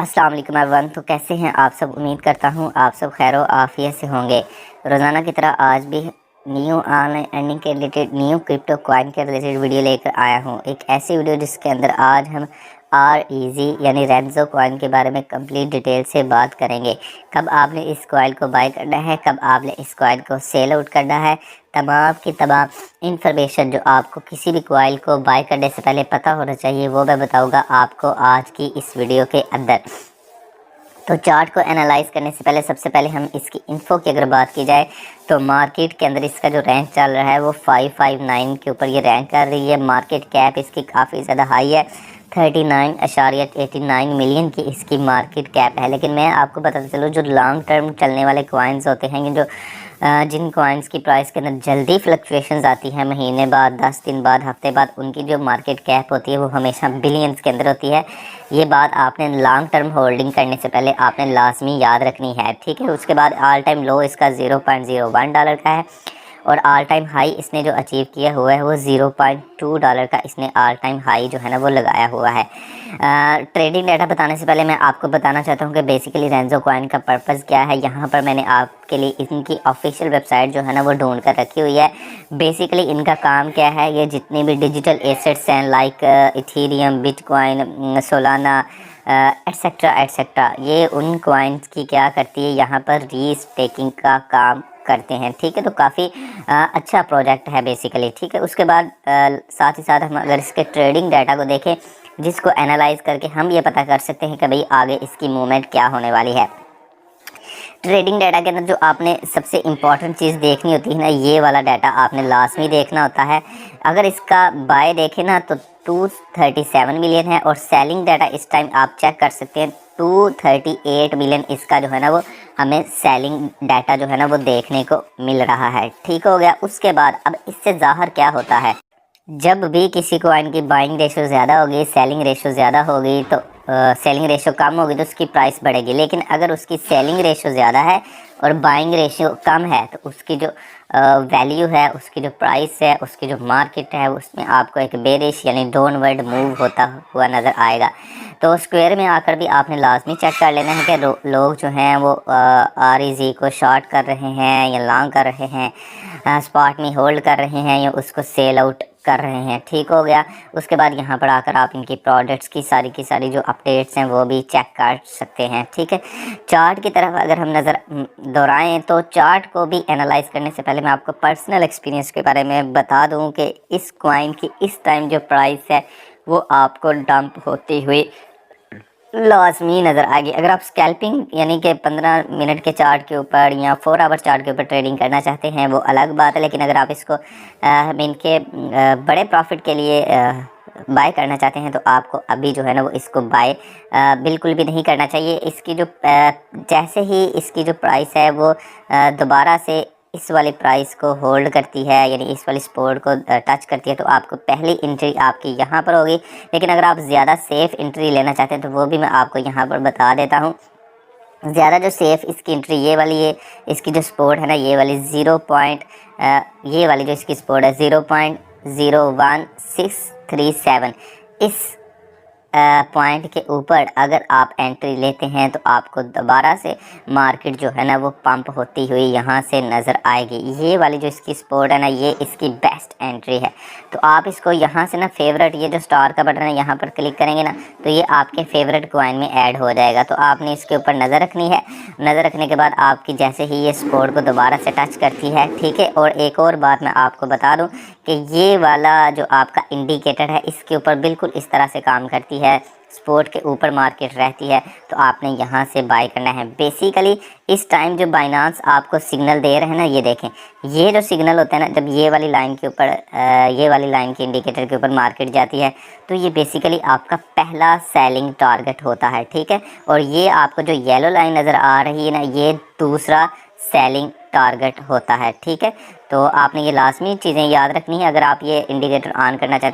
अस्सलाम वालेकुम एवरीवन। तो कैसे हैं आप सब? उम्मीद करता हूं आप सब खैर आफियत से होंगे। रोज़ाना की तरह आज भी न्यू ऑनलाइन अर्निंग के रिलेटेड, न्यू क्रिप्टो कॉइन के रिलेटेड वीडियो लेकर आया हूं। एक ऐसी वीडियो जिसके अंदर आज हम REZ यानी रेंजो कॉइन के बारे में कंप्लीट डिटेल से बात करेंगे। कब आपने इस कॉइन को बाय करना है, कब आपने इस कॉइन को सेल आउट करना है, तमाम की तमाम इंफॉर्मेशन जो आपको किसी भी कॉइन को बाय करने से पहले पता होना चाहिए, वो मैं बताऊंगा आपको आज की इस वीडियो के अंदर। तो चार्ट को एनालाइज करने से पहले सबसे पहले हम इसकी इन्फो की अगर बात की जाए तो मार्केट के अंदर इसका जो रैंक चल रहा है वो 559 के ऊपर ये रैंक कर रही है। मार्केट कैप इसकी काफ़ी ज़्यादा हाई है, 39.89 मिलियन की इसकी मार्केट कैप है। लेकिन मैं आपको बताता चलूँ, जो लॉन्ग टर्म चलने वाले कॉइन्स होते हैं, ये जो जिन कॉइन्स की प्राइस के अंदर जल्दी फ्लक्चुएशंस आती हैं, महीने बाद, 10 दिन बाद, हफ्ते बाद, उनकी जो मार्केट कैप होती है वो हमेशा बिलियंस के अंदर होती है। ये बात आपने लॉन्ग टर्म होल्डिंग करने से पहले आपने लाजमी याद रखनी है, ठीक है। उसके बाद ऑल टाइम लो इसका $0.01 का है और ऑल टाइम हाई इसने जो अचीव किया हुआ है वो $0.2 का इसने ऑल टाइम हाई जो है ना वो लगाया हुआ है। ट्रेडिंग डाटा बताने से पहले मैं आपको बताना चाहता हूँ कि बेसिकली रेंजो कॉइन का पर्पज़ क्या है। यहाँ पर मैंने आपके लिए इनकी ऑफिशियल वेबसाइट जो है ना वो ढूंढ कर रखी हुई है। बेसिकली इनका काम क्या है, ये जितनी भी डिजिटल एसेट्स हैं like Ethereum, bitcoin, Solana etcetera etcetera, ये उन कॉइन्स की क्या करती है, यहाँ पर रीस्टेकिंग का काम करते हैं, ठीक है। तो काफ़ी अच्छा प्रोजेक्ट है बेसिकली, ठीक है। उसके बाद साथ ही साथ हम अगर इसके ट्रेडिंग डाटा को देखें, जिसको एनालाइज करके हम ये पता कर सकते हैं कि भाई आगे इसकी मूवमेंट क्या होने वाली है। ट्रेडिंग डाटा के अंदर जो आपने सबसे इम्पॉर्टेंट चीज़ देखनी होती है ना, ये वाला डाटा आपने लाजमी देखना होता है। अगर इसका बाय देखें ना तो 237 मिलियन है और सेलिंग डाटा इस टाइम आप चेक कर सकते हैं 238 मिलियन इसका जो है ना वो हमें सेलिंग डाटा जो है ना वो देखने को मिल रहा है, ठीक हो गया। उसके बाद अब इससे ज़ाहिर क्या होता है, जब भी किसी कॉइन की बाइंग रेशो ज़्यादा होगी, सेलिंग रेशो ज़्यादा होगी, तो सेलिंग रेशो कम होगी तो उसकी प्राइस बढ़ेगी। लेकिन अगर उसकी सेलिंग रेशो ज़्यादा है और बाइंग रेशो कम है तो उसकी जो वैल्यू है, उसकी जो प्राइस है, उसकी जो मार्केट है, उसमें आपको एक बेरिश यानी डाउनवर्ड मूव होता हुआ नज़र आएगा। तो स्क्वायर में आकर भी आपने लाजमी चेक कर लेना है कि लोग जो हैं वो REZ को शॉर्ट कर रहे हैं या लॉन्ग कर रहे हैं, स्पॉट में होल्ड कर रहे हैं या उसको सेल आउट कर रहे हैं, ठीक हो गया। उसके बाद यहाँ पर आकर आप इनकी प्रोडक्ट्स की सारी जो अपडेट्स हैं वो भी चेक कर सकते हैं, ठीक है। चार्ट की तरफ अगर हम नज़र दोहराएं तो चार्ट को भी एनालाइज करने से पहले मैं आपको पर्सनल एक्सपीरियंस के बारे में बता दूं कि इस कॉइन की इस टाइम जो प्राइस है वो आपको डंप होती हुई लाजमी नज़र आएगी। अगर आप स्कैल्पिंग यानी कि 15 मिनट के चार्ट के ऊपर या 4 आवर चार्ट के ऊपर ट्रेडिंग करना चाहते हैं वो अलग बात है। लेकिन अगर आप इसको इनके बड़े प्रॉफिट के लिए बाय करना चाहते हैं तो आपको अभी जो है ना वो इसको बाय बिल्कुल भी नहीं करना चाहिए। इसकी जो जैसे ही इसकी जो प्राइस है वो दोबारा से इस वाली प्राइस को होल्ड करती है, यानी इस वाली सपोर्ट को टच करती है, तो आपको पहली एंट्री आपकी यहाँ पर होगी। लेकिन अगर आप ज़्यादा सेफ़ एंट्री लेना चाहते हैं तो वो भी मैं आपको यहाँ पर बता देता हूँ। ज़्यादा जो सेफ़ इसकी एंट्री ये वाली है, इसकी जो सपोर्ट है ना ये वाली ये वाली जो इसकी सपोर्ट है 0.01637, इस पॉइंट के ऊपर अगर आप एंट्री लेते हैं तो आपको दोबारा से मार्केट जो है ना वो पंप होती हुई यहाँ से नज़र आएगी। ये वाली जो इसकी सपोर्ट है ना ये इसकी बेस्ट एंट्री है। तो आप इसको यहाँ से ना फेवरेट, ये जो स्टार का बटन है यहाँ पर क्लिक करेंगे ना तो ये आपके फेवरेट कॉइन में ऐड हो जाएगा। तो आपने इसके ऊपर नज़र रखनी है। नज़र रखने के बाद आपकी जैसे ही ये सपोर्ट को दोबारा से टच करती है, ठीक है। और एक और बात मैं आपको बता दूँ कि ये वाला जो आपका इंडिकेटर है इसके ऊपर बिल्कुल इस तरह से काम करती है, सपोर्ट के ऊपर मार्केट रहती है, तो आपने यहाँ से बाय करना है। बेसिकली इस टाइम जो बाइनांस आपको सिग्नल दे रहे हैं ना, ये देखें, ये जो सिग्नल होता है ना, जब ये वाली लाइन के ऊपर ये वाली लाइन के इंडिकेटर के ऊपर मार्केट जाती है तो ये बेसिकली आपका पहला सेलिंग टारगेट होता है, ठीक है। और ये आपको जो येलो लाइन नज़र आ रही है ना ये दूसरा सेलिंग टारगेट होता है, ठीक है। तो आपने ये लाजमी चीज़ें याद रखनी है अगर आप ये इंडिकेटर ऑन करना चाहते हैं।